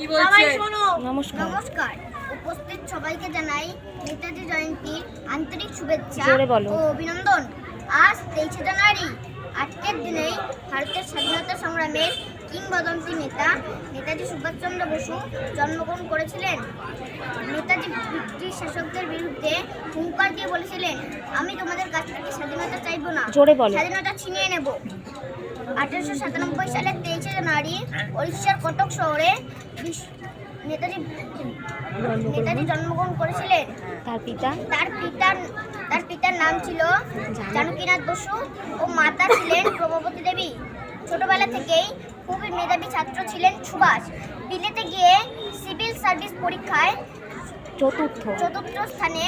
নমস্কার। উপস্থিত সবাইকে জানাই নেতাজি জয়ন্তীর আন্তরিক শুভেচ্ছা ও অভিনন্দন। আজ 23 জানুয়ারি, আজকের দিনেই ভারতের স্বাধীনতা সংগ্রামের কিংবদন্তি নেতা নেতাজি সুভাষচন্দ্র বসু জন্মগ্রহণ করেছিলেন। নেতাজি ব্রিটিশ শাসকদের বিরুদ্ধে হুঙ্কার দিয়ে বলেছিলেন, আমি তোমাদের কাছ থেকে স্বাধীনতা চাইব না, স্বাধীনতা ছিনিয়ে নেব। 1897 সালের 23 জানুয়ারি ওড়িশার কটক শহরে নেতাজি জন্মগ্রহণ করেছিলেন। তার পিতার নাম ছিল জানকীনাথ বসু ও মাতা ছিলেন প্রভাবতী দেবী। ছোটবেলা থেকেই খুবই মেধাবী ছাত্র ছিলেন সুভাষ। বিলেতে গিয়ে সিভিল সার্ভিস পরীক্ষায় চতুর্থ স্থানে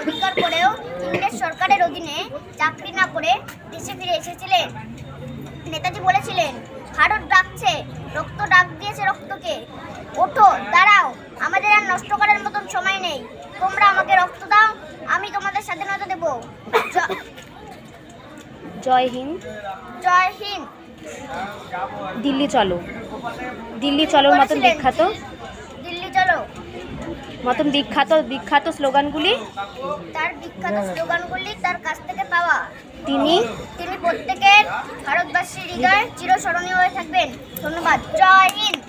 অধিকার করেও ইংরেজ সরকারের অধীনে চাকরি না করে দেশে ফিরে এসেছিলেন। নেতাজি বলেছিলেন, ভারত ডাকছে, রক্ত ডাক দিয়েছে রক্তকে, ওঠো, দাঁড়াও, আমাদের আর নষ্ট করার মতন সময় নেই, তোমরা আমাকে রক্ত দাও, আমি তোমাদের স্বাধীনতা দেব। জয় হিন্দ। জয় হিন্দ। দিল্লি চলো, দিল্লি চলোর মতন বিখ্যাত বিখ্যাত স্লোগানগুলি তার কাছ থেকে পাওয়া। তিনি প্রত্যেকের ভারতবাসীর হৃদয়ে চিরস্মরণীয় হয়ে থাকবেন। ধন্যবাদ। জয় হিন্দ।